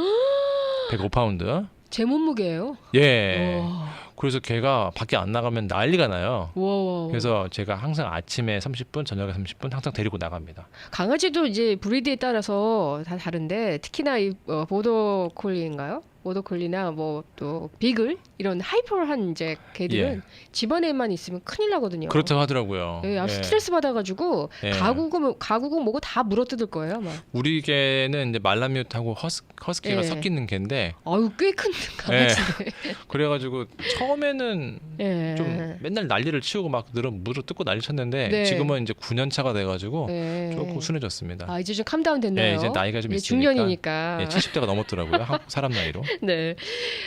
105파운드. 제 몸무게예요. 예. 와. 그래서 걔가 밖에 안 나가면 난리가 나요. 와. 그래서 제가 항상 아침에 30분, 저녁에 30분 항상 데리고 나갑니다. 강아지도 이제 브리드에 따라서 다 다른데 특히나 이 보더콜리인가요? 보더콜리나 뭐 또 비글 이런 하이퍼한 이제 개들은 예. 집안에만 있으면 큰일 나거든요. 그렇다고 하더라고요. 예, 아주 예. 스트레스 받아가지고 예. 가구고 뭐고 다 물어뜯을 거예요, 아마. 우리 개는 이제 말라뮤트하고 허스키가 예. 섞이는 개인데 아유 꽤 큰 강아지인데. 그래가지고 처음에는 예. 좀 맨날 난리를 치우고 막 물어 뜯고 난리 쳤는데 네. 지금은 이제 9년 차가 돼가지고 예. 조금 순해졌습니다. 아 이제 좀 캄다운 됐나요? 네, 이제 나이가 좀 이제 있으니까. 중년이니까. 예, 70대가 넘었더라고요. 한국 사람 나이로. 네.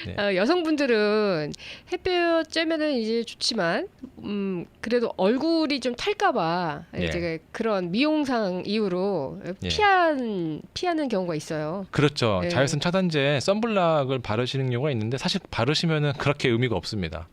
네. 여성분들은 햇볕 쬐면은 이제 좋지만 그래도 얼굴이 좀 탈까봐 예. 이제 그런 미용상 이유로 예. 피하는 경우가 있어요. 그렇죠. 예. 자외선 차단제 선블락을 바르시는 경우가 있는데 사실 바르시면은 그렇게 의미가 없습니다.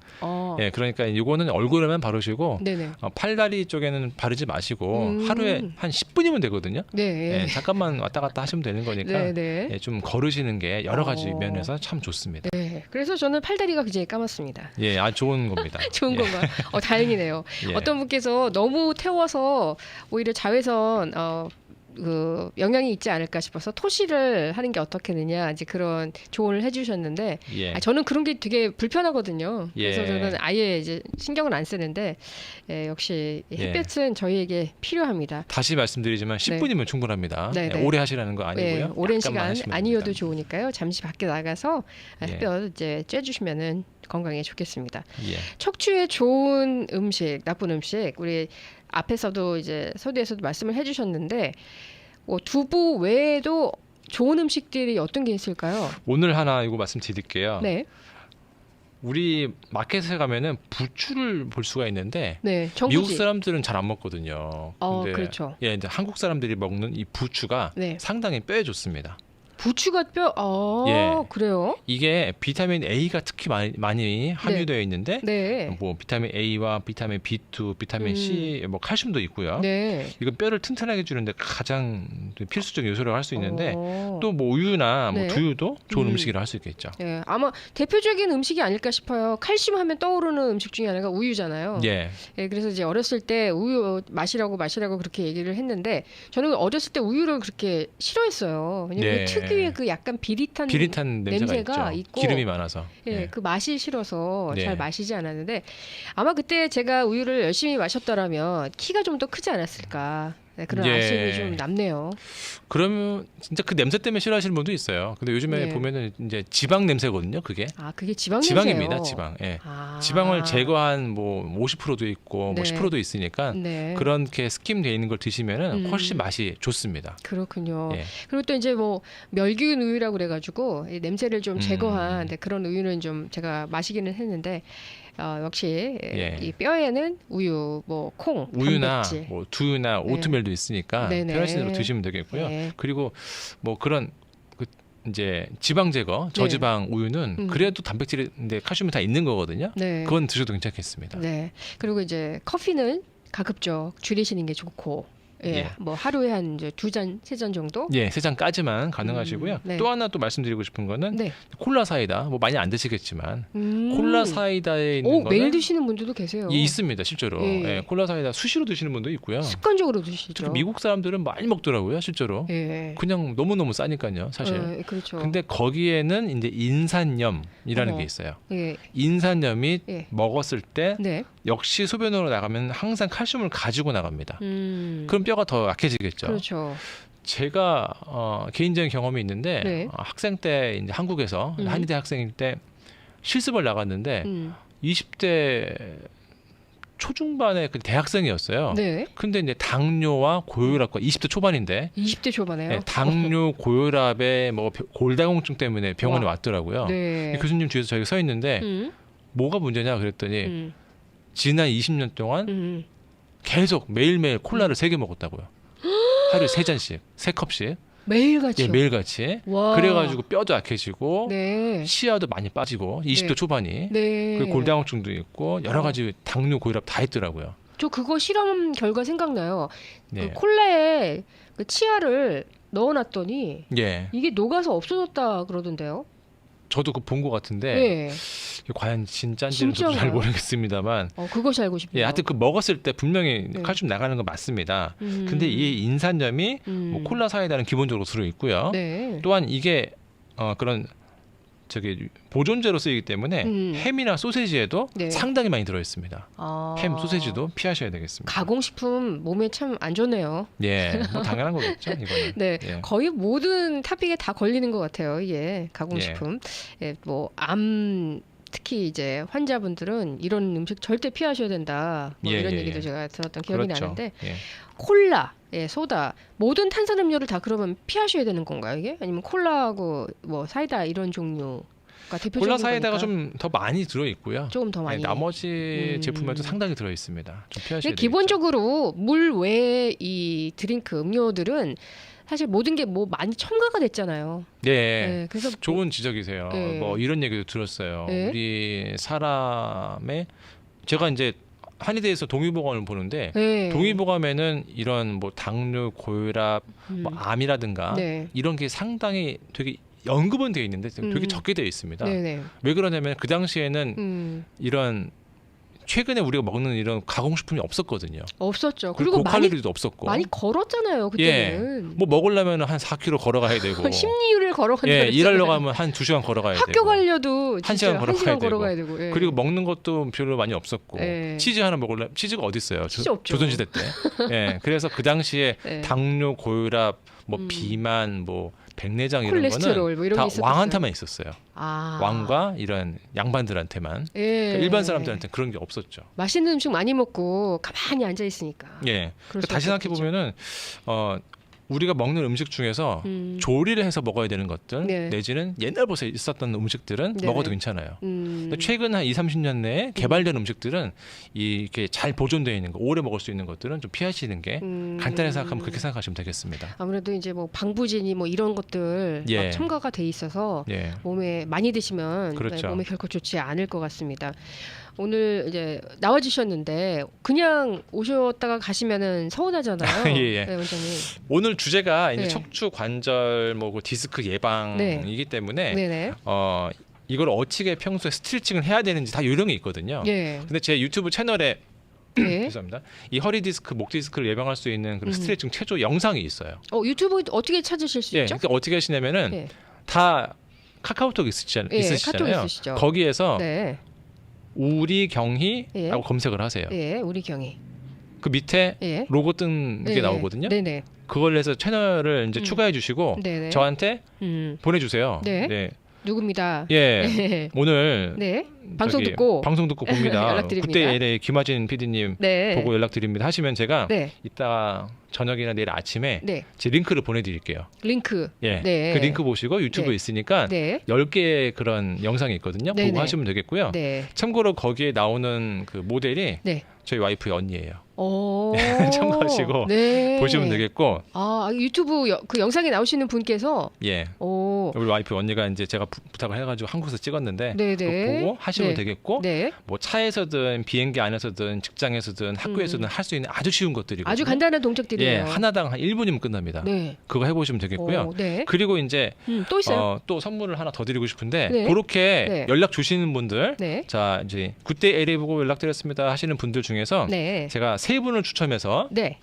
예, 그러니까 이거는 얼굴에만 바르시고 네네. 팔다리 쪽에는 바르지 마시고 음. 하루에 한 10분이면 되거든요. 네. 예, 잠깐만 왔다 갔다 하시면 되는 거니까 네네. 예, 좀 걸으시는 게 여러 가지 어. 면에서 참 좋습니다. 네. 그래서 저는 팔다리가 굉장히 까맣습니다. 예, 아주 좋은 겁니다. 좋은 예. 건가요? 다행이네요. 예. 어떤 분께서 너무 태워서 오히려 자외선 영향이 있지 않을까 싶어서 토시를 하는 게 어떻겠느냐 이제 그런 조언을 해주셨는데 예. 저는 그런 게 되게 불편하거든요. 그래서 예. 저는 아예 이제 신경을 안 쓰는데 역시 햇볕은 저희에게 필요합니다. 다시 말씀드리지만 10분이면 충분합니다. 네, 네. 오래 하시라는 거 아니고요. 오랜 약간만 시간 하시면 아니어도 됩니다. 좋으니까요. 잠시 밖에 나가서 예. 햇볕 이제 쬐주시면은 건강에 좋겠습니다. 예. 척추에 좋은 음식, 나쁜 음식 우리 앞에서도 이제 서두에서도 말씀을 해주셨는데 두부 외에도 좋은 음식들이 어떤 게 있을까요? 오늘 하나 이거 말씀드릴게요. 네, 우리 마켓에 가면은 부추를 볼 수가 있는데 네, 정부지. 미국 사람들은 잘 안 먹거든요. 근데 그렇죠. 예, 이제 한국 사람들이 먹는 이 부추가 네. 상당히 뼈에 좋습니다. 부추가 예. 그래요? 이게 비타민 A가 특히 많이 함유되어 있는데 네, 뭐 비타민 A와 비타민 B2, 비타민 C, 뭐 칼슘도 있고요. 네. 이건 뼈를 튼튼하게 해주는데 가장 필수적인 요소라고 할 수 있는데 어. 또 뭐 우유나 뭐 네. 두유도 좋은 음. 음식이라 할 수 있겠죠. 예, 아마 대표적인 음식이 아닐까 싶어요. 칼슘 하면 떠오르는 음식 중에 하나가 우유잖아요. 예, 그래서 이제 어렸을 때 우유 마시라고 그렇게 얘기를 했는데 저는 어렸을 때 우유를 그렇게 싫어했어요. 왜냐면 네. 특유의 그 약간 비릿한 냄새가 있죠. 있고 기름이 많아서. 그 맛이 싫어서 네. 잘 마시지 않았는데 아마 그때 제가 우유를 열심히 마셨더라면 키가 좀 더 크지 않았을까. 네, 그런 예. 아쉬움이 좀 남네요. 그러면 진짜 그 냄새 때문에 싫어하시는 분도 있어요. 근데 요즘에 네. 보면은 이제 지방 냄새거든요. 그게 그게 지방 지방입니다. 냄새예요. 지방. 예. 아. 지방을 제거한 뭐 50%도 있고 네. 뭐 10%도 있으니까 네. 그렇게 스킴되어 있는 걸 드시면은 훨씬 음. 맛이 좋습니다. 그렇군요. 예. 그리고 또 이제 뭐 멸균 우유라고 그래가지고 이 냄새를 좀 제거한 그런 우유는 좀 제가 마시기는 했는데 역시 예. 이 뼈에는 우유, 뭐 콩, 우유나 단백질. 뭐 두유나 네. 오트밀도 있으니까 네네. 편하신 대로 드시면 되겠고요. 네. 그리고 뭐 그런 이제 지방 제거, 저지방 우유는 그래도 단백질인데 칼슘이 다 있는 거거든요. 네. 그건 드셔도 괜찮겠습니다. 네. 그리고 이제 커피는 가급적 줄이시는 게 좋고. 예. 뭐 하루에 한 이제 2잔, 3잔 정도? 예, 3잔까지만 가능하시고요. 네. 또 하나 또 말씀드리고 싶은 거는 네. 콜라 사이다. 뭐 많이 안 드시겠지만 콜라 사이다에 있는 거는 매일 드시는 분들도 계세요. 예, 있습니다, 실제로. 예. 예, 콜라 사이다 수시로 드시는 분도 있고요. 습관적으로 드시죠. 특히 미국 사람들은 많이 먹더라고요, 실제로. 예. 그냥 너무너무 싸니까요, 사실. 그렇죠. 근데 거기에는 이제 인산염이라는 어머. 게 있어요. 예. 인산염이 예. 먹었을 때 네. 역시 소변으로 나가면 항상 칼슘을 가지고 나갑니다. 그럼 뼈가 더 약해지겠죠. 그렇죠. 제가 개인적인 경험이 있는데 네. 학생 때 이제 한국에서 한의대 학생일 때 실습을 나갔는데 20대 초중반의 그 대학생이었어요. 네. 근데 이제 당뇨와 고혈압과 20대 초반인데 20대 초반에요. 네, 당뇨, 고혈압에 뭐 골다공증 때문에 병원에 와. 왔더라고요. 네. 이 교수님 뒤에서 저희가 서 있는데 뭐가 문제냐 그랬더니 지난 20년 동안 계속 매일매일 콜라를 3개 먹었다고요. 하루에 3잔씩, 3컵씩. 매일같이요? 예, 매일같이. 와. 그래가지고 뼈도 약해지고 네. 치아도 많이 빠지고 20대 네. 초반이. 네. 그리고 골다공증도 있고 여러 가지 당뇨, 고혈압 다 있더라고요. 저 그거 실험 결과 생각나요. 네. 그 콜라에 그 치아를 넣어놨더니 예. 이게 녹아서 없어졌다 그러던데요. 저도 그 본 것 같은데 네. 이게 과연 진짜인지는 저도 잘 진짜인가요? 모르겠습니다만. 그것이 알고 싶네요. 예, 하여튼 그 먹었을 때 분명히 네. 칼슘 나가는 건 맞습니다. 근데 이 인산염이 뭐 콜라 사이다는 기본적으로 들어 있고요. 네. 또한 이게 그런 저기 보존제로 쓰이기 때문에 햄이나 소세지에도 네. 상당히 많이 들어 있습니다. 아. 햄, 소세지도 피하셔야 되겠습니다. 가공식품 몸에 참 안 좋네요. 예, 뭐 당연한 거겠죠, 이거는. 네, 예. 거의 모든 타픽에 다 걸리는 것 같아요. 예, 가공식품. 예, 뭐 암 특히 이제 환자분들은 이런 음식 절대 피하셔야 된다. 뭐 예, 이런 예, 얘기도 예. 제가 들었던 기억이 그렇죠. 나는데 예. 콜라, 예, 소다 모든 탄산음료를 다 그러면 피하셔야 되는 건가요, 이게? 아니면 콜라하고 뭐 사이다 이런 종류가 대표적인 콜라 사이다가 거니까 좀 더 많이 들어 있고요. 조금 더 많이. 나머지 제품에도 상당히 들어 있습니다. 좀 피하셔야 근데 되겠죠. 기본적으로 물 외에 이 드링크 음료들은 사실 모든 게 뭐 많이 첨가가 됐잖아요. 예. 네, 그래서 좋은 지적이세요. 네. 뭐 이런 얘기도 들었어요. 네. 우리 사람의 제가 이제 한의대에서 동의보감을 보는데 네. 동의보감에는 이런 뭐 당뇨, 고혈압, 뭐 암이라든가 네. 이런 게 상당히 되게 언급은 되어 있는데 되게 적게 되어 있습니다. 네네. 왜 그러냐면 그 당시에는 이런 최근에 우리가 먹는 이런 가공식품이 없었거든요. 없었죠. 그리고 그리고 많이 고칼로리도 없었고. 많이 걸었잖아요 그때는. 뭐 먹으려면 한 4km 걸어가야 되고. 심리유를 걸어간다. 예, 그랬잖아요. 일하려고 하면 한 2시간 걸어가야 학교 되고. 가려도 한 진짜 시간 걸어가야 걸어가야 되고. 예. 그리고 먹는 것도 별로 많이 없었고. 예. 치즈 하나 먹으려면 치즈가 어디 있어요? 치즈 없죠. 조선시대 때. 예. 그래서 그 당시에 예. 당뇨, 고혈압, 뭐 비만, 뭐 백내장 이런 콜레스테롤 뭐 거는 이런 다 게 있었겠어요. 왕한테만 있었어요. 아. 왕과 이런 양반들한테만. 예. 그러니까 일반 사람들한테는 그런 게 없었죠. 맛있는 음식 많이 먹고 가만히 앉아 있으니까. 예. 그럴 다시 수밖에 생각해 보면은 우리가 먹는 음식 중에서 음. 조리를 해서 먹어야 되는 것들 네. 내지는 옛날부터 있었던 음식들은 네. 먹어도 괜찮아요. 음. 근데 최근 한 2, 30년 내에 개발된 음식들은 이게 잘 보존되어 있는 거, 오래 먹을 수 있는 것들은 좀 피하시는 게 간단히 생각하면 그렇게 생각하시면 되겠습니다. 아무래도 이제 뭐 방부제니 뭐 이런 것들 예. 막 첨가가 돼 있어서 예. 몸에 많이 드시면 그렇죠. 몸에 결코 좋지 않을 것 같습니다. 오늘 이제 나와주셨는데 그냥 오셨다가 가시면은 서운하잖아요. 예, 예. 네, 원장님. 오늘 주제가 이제 네. 척추 관절 뭐 그 디스크 예방이기 때문에 네네. 이걸 어떻게 평소에 스트레칭을 해야 되는지 다 요령이 있거든요. 예. 근데 제 유튜브 채널에 네. 죄송합니다. 이 허리 디스크, 목 디스크를 예방할 수 있는 그런 스트레칭 체조 영상이 있어요. 유튜브 어떻게 찾으실 수 예, 있죠? 그러니까 어떻게 하시냐면은 네. 다 카카오톡 예, 있으시잖아요. 카톡 있으시죠. 거기에서 네. 우리 경희라고 예. 검색을 하세요. 예, 우리 경희. 그 밑에 예. 로고 뜬 게 예, 나오거든요. 네네. 그걸 해서 채널을 이제 추가해 주시고 네네. 저한테 음. 보내주세요. 네. 누굽니다. 예. 오늘 네. 방송 저기 듣고 방송 듣고 봅니다. 연락드립니다. 그때 LA 김하진 PD님 네. 보고 연락드립니다. 하시면 제가 네. 이따 저녁이나 내일 아침에 네. 제 링크를 보내드릴게요. 링크. 예. 네. 그 링크 보시고 유튜브에 네. 있으니까 네. 10개의 그런 영상이 있거든요. 네네. 보고 하시면 되겠고요. 네. 참고로 거기에 나오는 그 모델이 네. 저희 와이프의 언니예요. 오. 참고하시고 네. 보시면 되겠고, 아, 유튜브 그 영상에 나오시는 분께서 예. 오. 우리 와이프 언니가 이제 제가 부탁을 해가지고 한국에서 찍었는데 네네. 그거 보고 하시면 네. 되겠고, 네. 뭐 차에서든 비행기 안에서든 직장에서든 학교에서든 할 수 있는 아주 쉬운 것들이거든요. 아주 간단한 동작들이에요. 예, 하나당 한 1분이면 끝납니다. 네. 그거 해보시면 되겠고요. 오, 네. 그리고 이제 또 있어요? 또 선물을 하나 더 드리고 싶은데 네. 그렇게 네. 연락 주시는 분들, 네. 자 이제 그때 LA 보고 연락드렸습니다 하시는 분들 중에서 네. 제가 세 분을 추첨해서 네.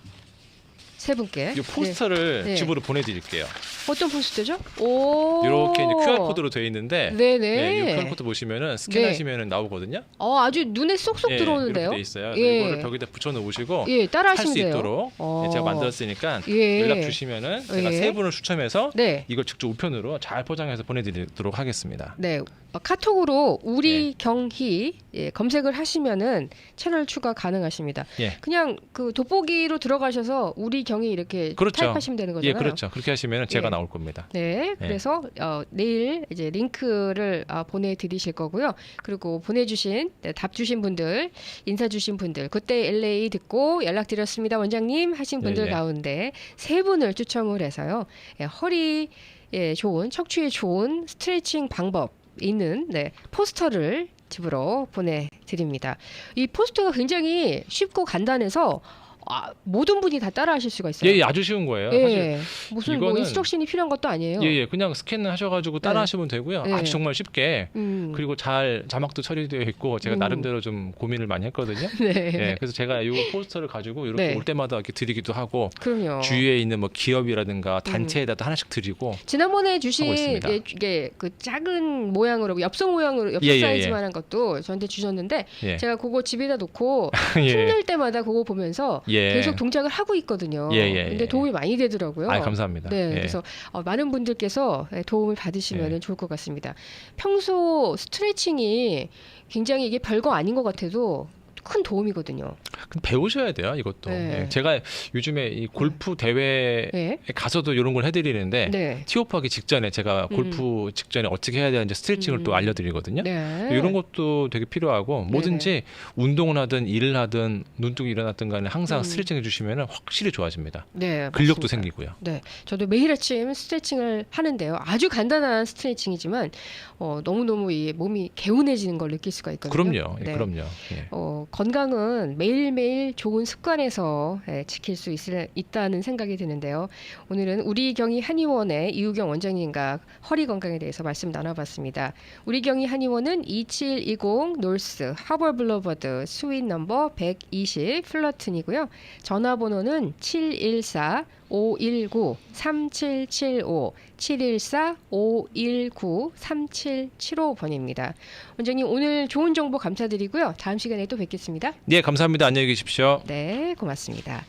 세 분께. 이 포스터를 네. 집으로 보내드릴게요. 어떤 포스터죠? 오. 이렇게 이제 QR 코드로 되어 있는데, 네네. 네, 이 QR 코드 보시면은 스캔하시면은 나오거든요. 아주 눈에 쏙쏙 예, 들어오는데요. 이렇게 돼 있어요. 예. 이거를 벽에다 붙여놓으시고 예, 따라하시면 할 수 돼요. 있도록 예, 제가 만들었으니까 예. 연락 주시면은 제가 예. 세 분을 추첨해서 네. 이걸 직접 우편으로 잘 포장해서 보내드리도록 하겠습니다. 네. 카톡으로 우리 경희 검색을 하시면은 채널 추가 가능하십니다. 예. 그냥 그 돋보기로 들어가셔서 우리 경희 이렇게 그렇죠. 타입하시면 되는 거잖아요. 예, 그렇죠. 그렇게 하시면 제가 예. 나올 겁니다. 네, 그래서 내일 이제 링크를 보내드리실 거고요. 그리고 보내주신 답 주신 분들, 인사 주신 분들, 그때 LA 듣고 연락드렸습니다, 원장님 하신 분들 예. 가운데 세 분을 추첨을 해서요. 허리에 좋은, 척추에 좋은 스트레칭 방법 있는 포스터를 집으로 보내드립니다. 이 포스터가 굉장히 쉽고 간단해서 모든 분이 다 따라하실 수가 있어요. 예, 아주 쉬운 거예요. 예, 사실 무슨 이거는 인스트럭션이 필요한 것도 아니에요. 예, 그냥 스캔 하셔가지고 따라하시면 되고요. 예. 아주 정말 쉽게 그리고 잘 자막도 처리되어 있고 제가 나름대로 좀 고민을 많이 했거든요. 네. 예, 그래서 제가 이 포스터를 가지고 이렇게 올 때마다 이렇게 드리기도 하고 그럼요. 주위에 있는 뭐 기업이라든가 단체에다 하나씩 드리고 지난번에 주신 있습니다. 이게 그 작은 모양으로 엽서 모양으로 엽서 예, 예, 사이즈만한 것도 저한테 주셨는데 예. 제가 그거 집에다 놓고 예. 힘낼 때마다 그거 보면서 예. 계속 동작을 하고 있거든요. 예, 예, 근데 예. 도움이 많이 되더라고요. 감사합니다. 네, 예. 그래서 많은 분들께서 도움을 받으시면 예. 좋을 것 같습니다. 평소 스트레칭이 굉장히 이게 별거 아닌 것 같아도 큰 도움이거든요. 근데 배우셔야 돼요, 이것도. 네. 예. 제가 요즘에 이 골프 대회에 네. 가서도 이런 걸 해드리는데 네. 티오프하기 직전에 제가 골프 직전에 어떻게 해야 되는지 스트레칭을 또 알려드리거든요. 네. 이런 것도 되게 필요하고 뭐든지 운동을 하든 일을 하든 눈뜨고 일어났든 간에 항상 스트레칭 해주시면 확실히 좋아집니다. 네, 근력도 맞습니다. 생기고요. 네, 저도 매일 아침 스트레칭을 하는데요. 아주 간단한 스트레칭이지만 너무너무 이 몸이 개운해지는 걸 느낄 수가 있거든요. 그럼요. 예, 네. 그럼요. 예. 건강은 매일매일 좋은 습관에서 지킬 수 있다는 생각이 드는데요. 오늘은 우리 경희 한의원의 이우경 원장님과 허리 건강에 대해서 말씀 나눠봤습니다. 우리 경희 한의원은 2720 노스 하버 블루버드 스윗 넘버 120 플러튼이고요. 전화번호는 714-519-3775 714-519-3775번입니다. 원장님 오늘 좋은 정보 감사드리고요. 다음 시간에 또 뵙겠습니다. 네, 감사합니다. 안녕히 계십시오. 네, 고맙습니다.